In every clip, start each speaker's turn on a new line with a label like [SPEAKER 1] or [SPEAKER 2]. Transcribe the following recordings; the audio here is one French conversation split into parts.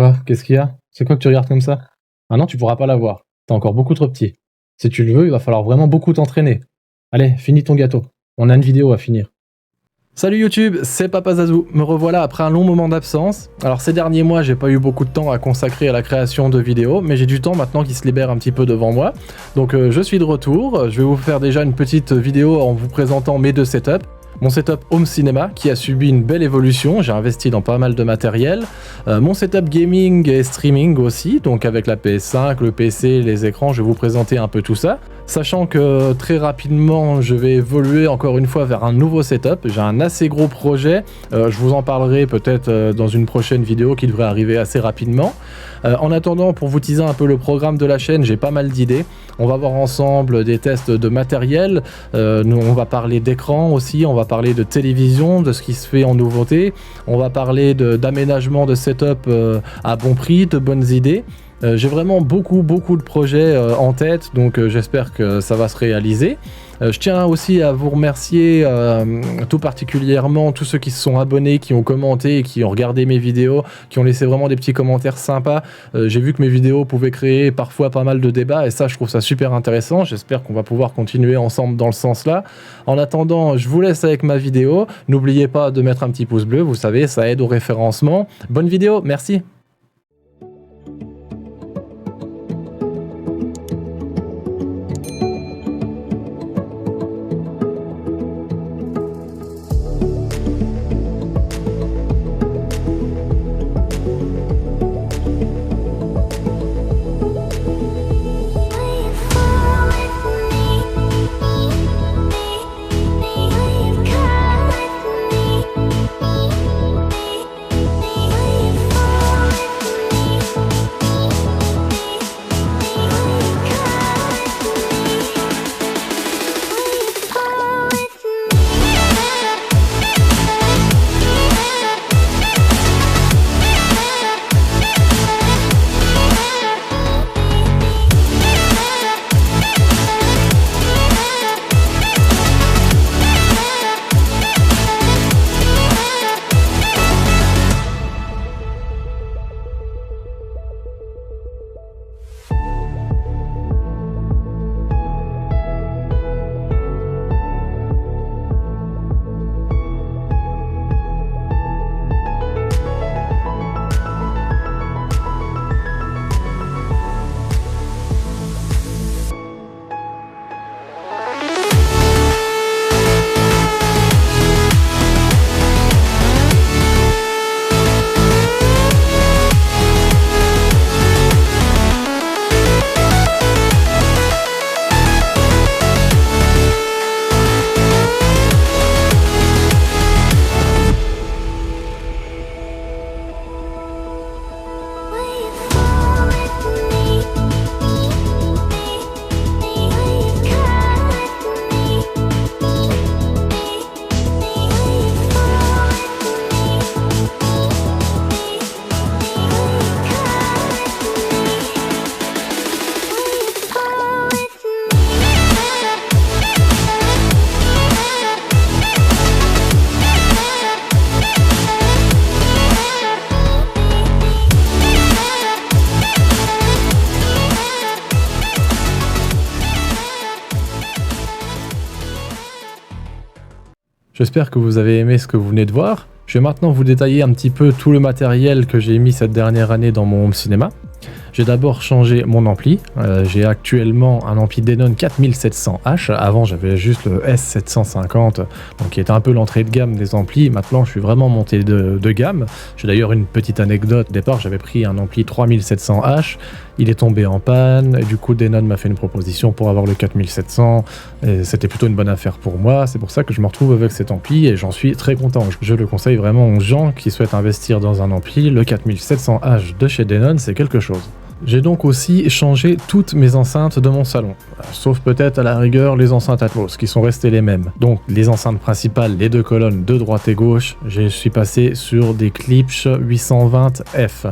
[SPEAKER 1] Quoi? Qu'est-ce qu'il y a? C'est quoi que tu regardes comme ça? Ah non, tu pourras pas l'avoir. T'es encore beaucoup trop petit. Si tu le veux, il va falloir vraiment beaucoup t'entraîner. Allez, finis ton gâteau. On a une vidéo à finir. Salut YouTube, c'est Papa Zazou. Me revoilà après un long moment d'absence. Alors ces derniers mois, j'ai pas eu beaucoup de temps à consacrer à la création de vidéos, mais j'ai du temps maintenant qui se libère un petit peu devant moi. Donc je suis de retour. Je vais vous faire déjà une petite vidéo en vous présentant mes deux setups. Mon setup home cinéma qui a subi une belle évolution, j'ai investi dans pas mal de matériel. Mon setup gaming et streaming aussi, donc avec la PS5, le PC, les écrans, je vais vous présenter un peu tout ça. Sachant que très rapidement, je vais évoluer encore une fois vers un nouveau setup. J'ai un assez gros projet, je vous en parlerai peut-être dans une prochaine vidéo qui devrait arriver assez rapidement. En attendant, pour vous teaser un peu le programme de la chaîne, j'ai pas mal d'idées. On va voir ensemble des tests de matériel, on va parler d'écran aussi, on va parler de télévision, de ce qui se fait en nouveauté, on va parler d'aménagement de setup à bon prix, de bonnes idées. J'ai vraiment beaucoup de projets en tête, donc j'espère que ça va se réaliser. Je tiens aussi à vous remercier tout particulièrement tous ceux qui se sont abonnés, qui ont commenté, qui ont regardé mes vidéos, qui ont laissé vraiment des petits commentaires sympas. J'ai vu que mes vidéos pouvaient créer parfois pas mal de débats et ça, je trouve ça super intéressant. J'espère qu'on va pouvoir continuer ensemble dans le sens là. En attendant, je vous laisse avec ma vidéo. N'oubliez pas de mettre un petit pouce bleu, vous savez, ça aide au référencement. Bonne vidéo, merci. J'espère que vous avez aimé ce que vous venez de voir. Je vais maintenant vous détailler un petit peu tout le matériel que j'ai mis cette dernière année dans mon home cinéma. J'ai d'abord changé mon ampli. J'ai actuellement un ampli Denon 4700H. Avant, j'avais juste le S750, donc qui était un peu l'entrée de gamme des amplis. Maintenant, je suis vraiment monté de gamme. J'ai d'ailleurs une petite anecdote. Au départ, j'avais pris un ampli 3700H. Il est tombé en panne. Et du coup, Denon m'a fait une proposition pour avoir le 4700. Et c'était plutôt une bonne affaire pour moi. C'est pour ça que je me retrouve avec cet ampli et j'en suis très content. Je le conseille vraiment aux gens qui souhaitent investir dans un ampli. Le 4700H de chez Denon, c'est quelque chose. J'ai donc aussi changé toutes mes enceintes de mon salon, sauf peut-être à la rigueur les enceintes Atmos qui sont restées les mêmes. Donc les enceintes principales, les deux colonnes de droite et gauche, je suis passé sur des Klipsch 820F.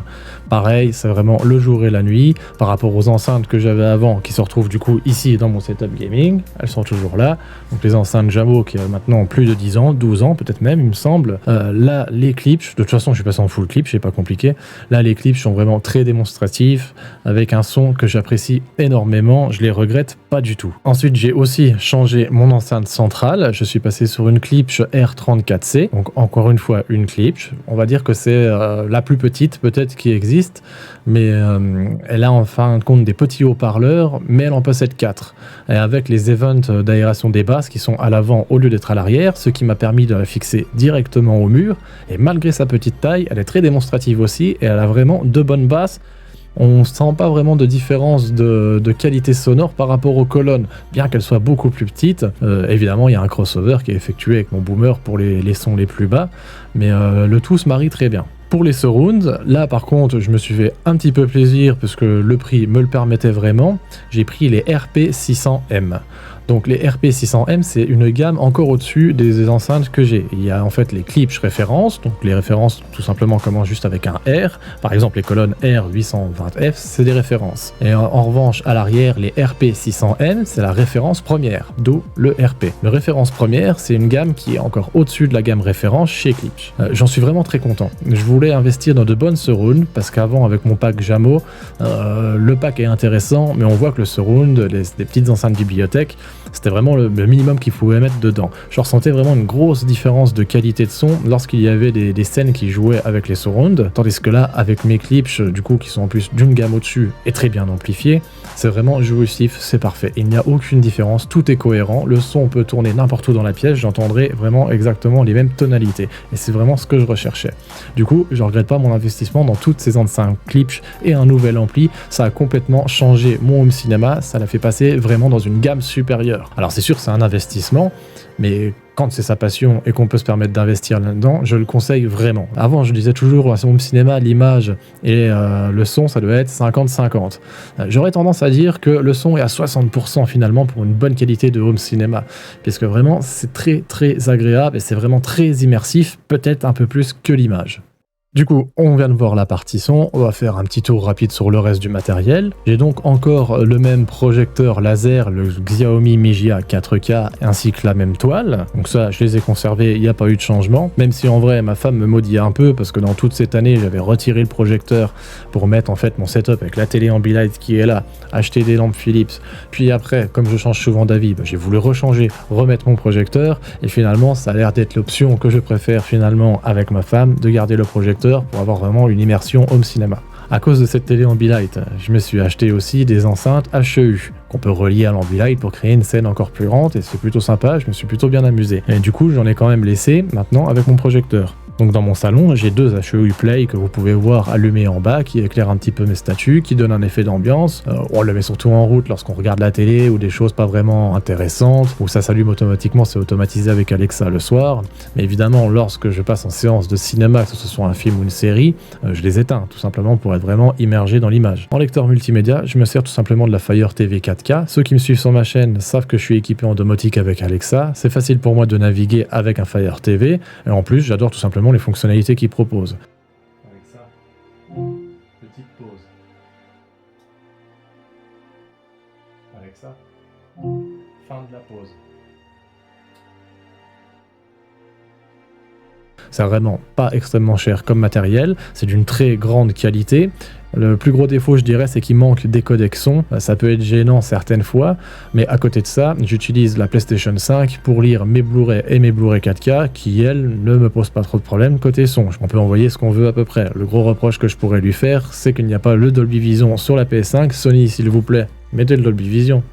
[SPEAKER 1] Pareil, c'est vraiment le jour et la nuit par rapport aux enceintes que j'avais avant qui se retrouvent du coup ici dans mon setup gaming. Elles sont toujours là. Donc les enceintes Jamo qui ont maintenant plus de 10 ans, 12 ans peut-être même il me semble. Là les Klipsch, de toute façon je suis passé en full Klipsch, c'est pas compliqué. Là les Klipsch sont vraiment très démonstratifs, avec un son que j'apprécie énormément, je les regrette pas du tout. Ensuite, j'ai aussi changé mon enceinte centrale, je suis passé sur une Klipsch R34C, donc encore une fois une Klipsch. On va dire que c'est la plus petite peut-être qui existe, mais elle a en fin de compte des petits haut-parleurs, mais elle en possède 4. Et avec les events d'aération des basses qui sont à l'avant au lieu d'être à l'arrière, ce qui m'a permis de la fixer directement au mur, et malgré sa petite taille, elle est très démonstrative aussi, et elle a vraiment de bonnes basses. On ne sent pas vraiment de différence de qualité sonore par rapport aux colonnes, bien qu'elles soient beaucoup plus petites. Évidemment, il y a un crossover qui est effectué avec mon boomer pour les sons les plus bas, mais le tout se marie très bien. Pour les surrounds, là par contre, je me suis fait un petit peu plaisir parce que le prix me le permettait vraiment. J'ai pris les RP600M. Donc les RP600M, c'est une gamme encore au-dessus des enceintes que j'ai. Il y a en fait les Klipsch références, donc les références tout simplement commencent juste avec un R. Par exemple les colonnes R820F, c'est des références. Et en revanche, à l'arrière, les RP600M, c'est la référence première, d'où le RP. Le référence première, c'est une gamme qui est encore au-dessus de la gamme référence chez Klipsch. J'en suis vraiment très content. Je voulais investir dans de bonnes surrounds, parce qu'avant avec mon pack Jamo, le pack est intéressant, mais on voit que le surround, des petites enceintes bibliothèque, c'était vraiment le minimum qu'il pouvait mettre dedans. Je ressentais vraiment une grosse différence de qualité de son lorsqu'il y avait des scènes qui jouaient avec les surrounds, tandis que là, avec mes Klipsch, du coup, qui sont en plus d'une gamme au-dessus et très bien amplifiés, c'est vraiment jouissif, c'est parfait. Il n'y a aucune différence, tout est cohérent, le son peut tourner n'importe où dans la pièce, j'entendrai vraiment exactement les mêmes tonalités. Et c'est vraiment ce que je recherchais. Du coup, je regrette pas mon investissement dans toutes ces enceintes Klipsch et un nouvel ampli, ça a complètement changé mon home cinéma, ça l'a fait passer vraiment dans une gamme supérieure. Alors c'est sûr, c'est un investissement, mais quand c'est sa passion et qu'on peut se permettre d'investir là-dedans, je le conseille vraiment. Avant, je disais toujours à son home cinéma, l'image et le son, ça doit être 50-50. J'aurais tendance à dire que le son est à 60% finalement pour une bonne qualité de home cinéma, puisque vraiment c'est très très agréable et c'est vraiment très immersif, peut-être un peu plus que l'image. Du coup, on vient de voir la partie son, on va faire un petit tour rapide sur le reste du matériel. J'ai donc encore le même projecteur laser, le Xiaomi Mijia 4K, ainsi que la même toile. Donc ça, je les ai conservés, il n'y a pas eu de changement. Même si en vrai, ma femme me maudit un peu, parce que dans toute cette année, j'avais retiré le projecteur pour mettre en fait mon setup avec la télé Ambilight qui est là, acheter des lampes Philips. Puis après, comme je change souvent d'avis, j'ai voulu rechanger, remettre mon projecteur, et finalement, ça a l'air d'être l'option que je préfère finalement avec ma femme, de garder le projecteur pour avoir vraiment une immersion home cinéma. À cause de cette télé Ambilight, je me suis acheté aussi des enceintes HEU qu'on peut relier à l'Ambilight pour créer une scène encore plus grande et c'est plutôt sympa, je me suis plutôt bien amusé. Et du coup, j'en ai quand même laissé maintenant avec mon projecteur. Donc dans mon salon, j'ai deux HEU Play que vous pouvez voir allumés en bas, qui éclairent un petit peu mes statues, qui donnent un effet d'ambiance. On le met surtout en route lorsqu'on regarde la télé ou des choses pas vraiment intéressantes, ou ça s'allume automatiquement, c'est automatisé avec Alexa le soir. Mais évidemment, lorsque je passe en séance de cinéma, que ce soit un film ou une série, je les éteins, tout simplement pour être vraiment immergé dans l'image. En lecteur multimédia, je me sers tout simplement de la Fire TV 4K. Ceux qui me suivent sur ma chaîne savent que je suis équipé en domotique avec Alexa. C'est facile pour moi de naviguer avec un Fire TV, et en plus, j'adore tout simplement les fonctionnalités qu'il propose. Avec ça, petite pause. Avec ça, fin de la pause. C'est vraiment pas extrêmement cher comme matériel, c'est d'une très grande qualité. Le plus gros défaut, je dirais, c'est qu'il manque des codecs son. Ça peut être gênant certaines fois, mais à côté de ça, j'utilise la PlayStation 5 pour lire mes Blu-ray et mes Blu-ray 4K qui, elles, ne me posent pas trop de problèmes côté son. On peut envoyer ce qu'on veut à peu près. Le gros reproche que je pourrais lui faire, c'est qu'il n'y a pas le Dolby Vision sur la PS5. Sony, s'il vous plaît, mettez le Dolby Vision.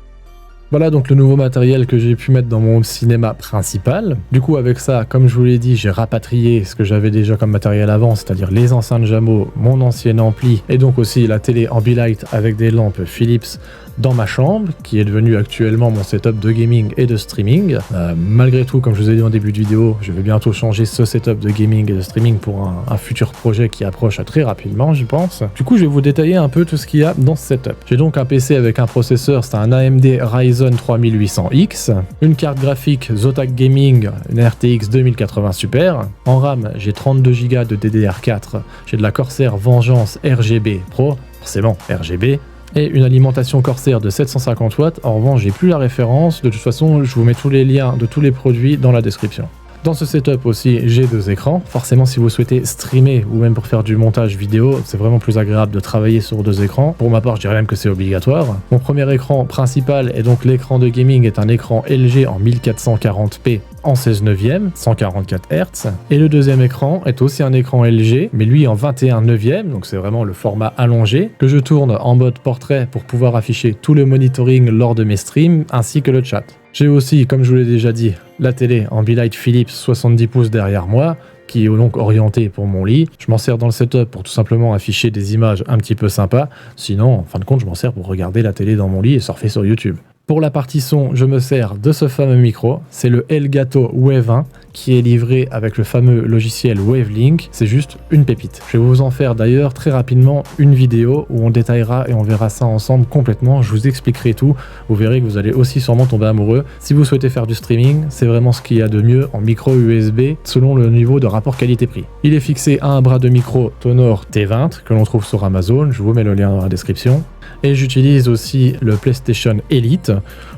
[SPEAKER 1] Voilà donc le nouveau matériel que j'ai pu mettre dans mon cinéma principal. Du coup avec ça, comme je vous l'ai dit, j'ai rapatrié ce que j'avais déjà comme matériel avant, c'est-à-dire les enceintes Jamo, mon ancien ampli et donc aussi la télé Ambilight avec des lampes Philips dans ma chambre, qui est devenue actuellement mon setup de gaming et de streaming. Malgré tout, comme je vous ai dit en début de vidéo, je vais bientôt changer ce setup de gaming et de streaming pour un futur projet qui approche très rapidement, je pense. Du coup, je vais vous détailler un peu tout ce qu'il y a dans ce setup. J'ai donc un PC avec un processeur, c'est un AMD Ryzen 3800X, une carte graphique Zotac Gaming, une RTX 2080 Super. En RAM, j'ai 32 Go de DDR4, j'ai de la Corsair Vengeance RGB Pro, forcément RGB, et une alimentation Corsair de 750 watts. En revanche, j'ai plus la référence. De toute façon, je vous mets tous les liens de tous les produits dans la description. Dans ce setup aussi, j'ai 2 écrans. Forcément, si vous souhaitez streamer ou même pour faire du montage vidéo, c'est vraiment plus agréable de travailler sur 2 écrans. Pour ma part, je dirais même que c'est obligatoire. Mon premier écran principal est donc l'écran de gaming, est un écran LG en 1440p en 16 neuvième, 144 Hz. Et le deuxième écran est aussi un écran LG, mais lui en 21 neuvième, donc c'est vraiment le format allongé, que je tourne en mode portrait pour pouvoir afficher tout le monitoring lors de mes streams, ainsi que le chat. J'ai aussi, comme je vous l'ai déjà dit, la télé Ambilight Philips 70 pouces derrière moi, qui est donc orientée pour mon lit. Je m'en sers dans le setup pour tout simplement afficher des images un petit peu sympas. Sinon, en fin de compte, je m'en sers pour regarder la télé dans mon lit et surfer sur YouTube. Pour la partie son, je me sers de ce fameux micro. C'est le Elgato Wave 1 qui est livré avec le fameux logiciel Wavelink. C'est juste une pépite. Je vais vous en faire d'ailleurs très rapidement une vidéo où on détaillera et on verra ça ensemble complètement. Je vous expliquerai tout. Vous verrez que vous allez aussi sûrement tomber amoureux. Si vous souhaitez faire du streaming, c'est vraiment ce qu'il y a de mieux en micro USB selon le niveau de rapport qualité-prix. Il est fixé à un bras de micro Tonor T20 que l'on trouve sur Amazon. Je vous mets le lien dans la description. Et j'utilise aussi le PlayStation Elite,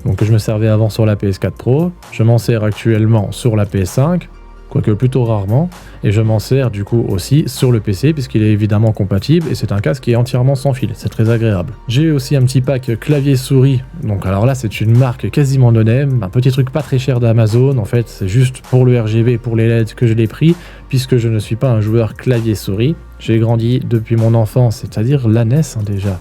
[SPEAKER 1] donc que je me servais avant sur la PS4 Pro. Je m'en sers actuellement sur la PS5, quoique plutôt rarement, et je m'en sers du coup aussi sur le PC puisqu'il est évidemment compatible et c'est un casque qui est entièrement sans fil, c'est très agréable. J'ai aussi un petit pack clavier souris, donc alors là c'est une marque quasiment no-name, un petit truc pas très cher d'Amazon, en fait c'est juste pour le RGB, pour les LED que je l'ai pris, puisque je ne suis pas un joueur clavier souris. J'ai grandi depuis mon enfance, c'est-à-dire la NES déjà.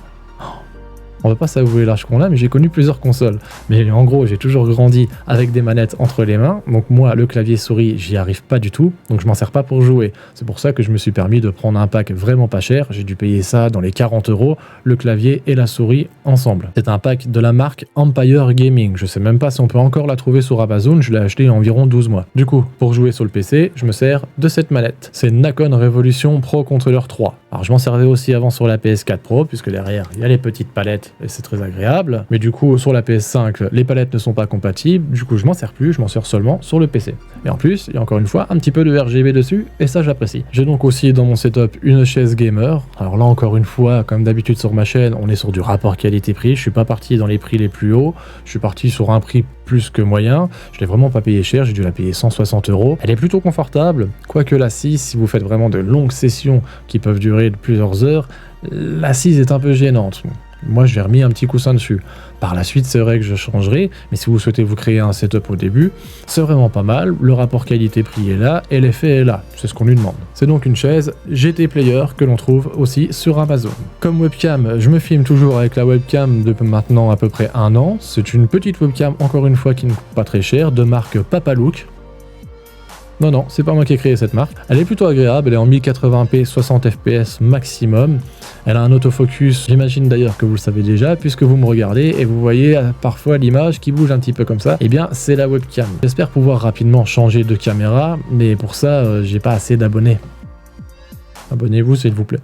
[SPEAKER 1] On va pas s'avouer l'âge qu'on a, mais j'ai connu plusieurs consoles. Mais en gros, j'ai toujours grandi avec des manettes entre les mains. Donc moi, le clavier souris, j'y arrive pas du tout. Donc je m'en sers pas pour jouer. C'est pour ça que je me suis permis de prendre un pack vraiment pas cher. J'ai dû payer ça dans les 40 €, le clavier et la souris ensemble. C'est un pack de la marque Empire Gaming. Je sais même pas si on peut encore la trouver sur Amazon. Je l'ai acheté il y a environ 12 mois. Du coup, pour jouer sur le PC, je me sers de cette manette. C'est Nacon Revolution Pro Controller 3. Alors je m'en servais aussi avant sur la PS4 Pro, puisque derrière, il y a les petites palettes et c'est très agréable. Mais du coup, sur la PS5, les palettes ne sont pas compatibles. Du coup, je m'en sers plus, je m'en sers seulement sur le PC. Et en plus, il y a encore une fois un petit peu de RGB dessus, et ça j'apprécie. J'ai donc aussi dans mon setup une chaise gamer. Alors là, encore une fois, comme d'habitude sur ma chaîne, on est sur du rapport qualité-prix. Je suis pas parti dans les prix les plus hauts. Je suis parti sur un prix plus que moyen. Je l'ai vraiment pas payé cher, j'ai dû la payer 160 €. Elle est plutôt confortable, quoique l'assise, si vous faites vraiment de longues sessions qui peuvent durer plusieurs heures, l'assise est un peu gênante. Moi, j'ai remis un petit coussin dessus. Par la suite, c'est vrai que je changerai, mais si vous souhaitez vous créer un setup au début, c'est vraiment pas mal. Le rapport qualité-prix est là et l'effet est là. C'est ce qu'on lui demande. C'est donc une chaise GT Player que l'on trouve aussi sur Amazon. Comme webcam, je me filme toujours avec la webcam depuis maintenant à peu près 1 an. C'est une petite webcam, encore une fois, qui ne coûte pas très cher, de marque Papalook. Non, c'est pas moi qui ai créé cette marque. Elle est plutôt agréable, elle est en 1080p 60 fps maximum. Elle a un autofocus, j'imagine d'ailleurs que vous le savez déjà, puisque vous me regardez et vous voyez parfois l'image qui bouge un petit peu comme ça. Eh bien, c'est la webcam. J'espère pouvoir rapidement changer de caméra, mais pour ça, j'ai pas assez d'abonnés. Abonnez-vous s'il vous plaît.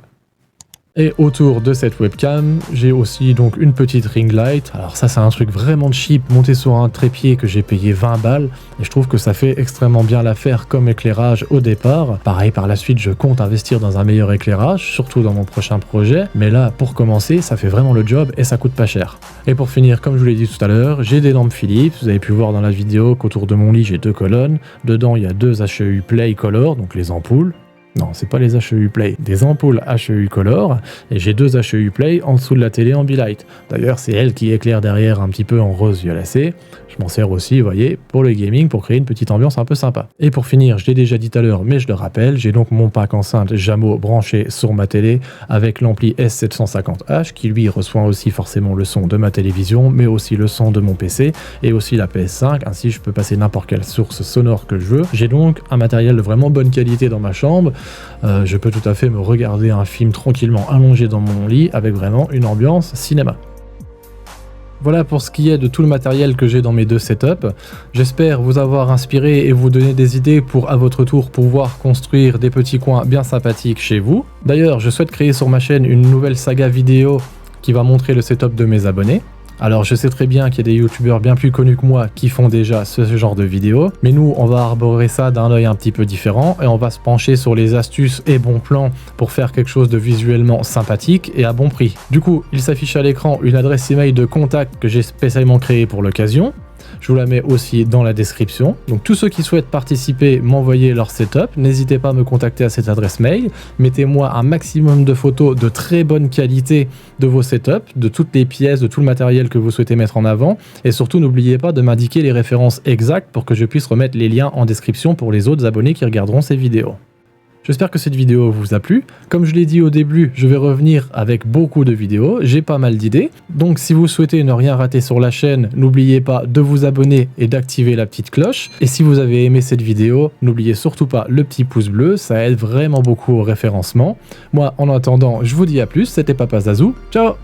[SPEAKER 1] Et autour de cette webcam, j'ai aussi donc une petite ring light. Alors ça, c'est un truc vraiment cheap, monté sur un trépied que j'ai payé 20 balles. Et je trouve que ça fait extrêmement bien l'affaire comme éclairage au départ. Pareil, par la suite, je compte investir dans un meilleur éclairage, surtout dans mon prochain projet. Mais là, pour commencer, ça fait vraiment le job et ça coûte pas cher. Et pour finir, comme je vous l'ai dit tout à l'heure, j'ai des lampes Philips. Vous avez pu voir dans la vidéo qu'autour de mon lit, j'ai 2 colonnes. Dedans, il y a 2 HEU Play Color, donc les ampoules. Non, c'est pas les HEU Play, des ampoules HEU Color, et j'ai 2 HEU Play en dessous de la télé Ambilight. D'ailleurs, c'est elle qui éclaire derrière un petit peu en rose violacé. Je m'en sers aussi, vous voyez, pour le gaming, pour créer une petite ambiance un peu sympa. Et pour finir, je l'ai déjà dit tout à l'heure, mais je le rappelle, j'ai donc mon pack enceinte Jamo branché sur ma télé avec l'ampli S750H qui lui reçoit aussi forcément le son de ma télévision, mais aussi le son de mon PC et aussi la PS5, ainsi je peux passer n'importe quelle source sonore que je veux. J'ai donc un matériel de vraiment bonne qualité dans ma chambre. Je peux tout à fait me regarder un film tranquillement allongé dans mon lit avec vraiment une ambiance cinéma. Voilà pour ce qui est de tout le matériel que j'ai dans mes 2 setups. J'espère vous avoir inspiré et vous donner des idées pour à votre tour pouvoir construire des petits coins bien sympathiques chez vous. D'ailleurs, je souhaite créer sur ma chaîne une nouvelle saga vidéo qui va montrer le setup de mes abonnés. Alors je sais très bien qu'il y a des youtubeurs bien plus connus que moi qui font déjà ce genre de vidéos, mais nous on va arborer ça d'un œil un petit peu différent et on va se pencher sur les astuces et bons plans pour faire quelque chose de visuellement sympathique et à bon prix. Du coup, il s'affiche à l'écran une adresse email de contact que j'ai spécialement créée pour l'occasion. Je vous la mets aussi dans la description. Donc tous ceux qui souhaitent participer, m'envoyer leur setup, n'hésitez pas à me contacter à cette adresse mail. Mettez-moi un maximum de photos de très bonne qualité de vos setups, de toutes les pièces, de tout le matériel que vous souhaitez mettre en avant. Et surtout, n'oubliez pas de m'indiquer les références exactes pour que je puisse remettre les liens en description pour les autres abonnés qui regarderont ces vidéos. J'espère que cette vidéo vous a plu. Comme je l'ai dit au début, je vais revenir avec beaucoup de vidéos, j'ai pas mal d'idées. Donc si vous souhaitez ne rien rater sur la chaîne, n'oubliez pas de vous abonner et d'activer la petite cloche. Et si vous avez aimé cette vidéo, n'oubliez surtout pas le petit pouce bleu, ça aide vraiment beaucoup au référencement. Moi, en attendant, je vous dis à plus, c'était Papa Zazou, ciao!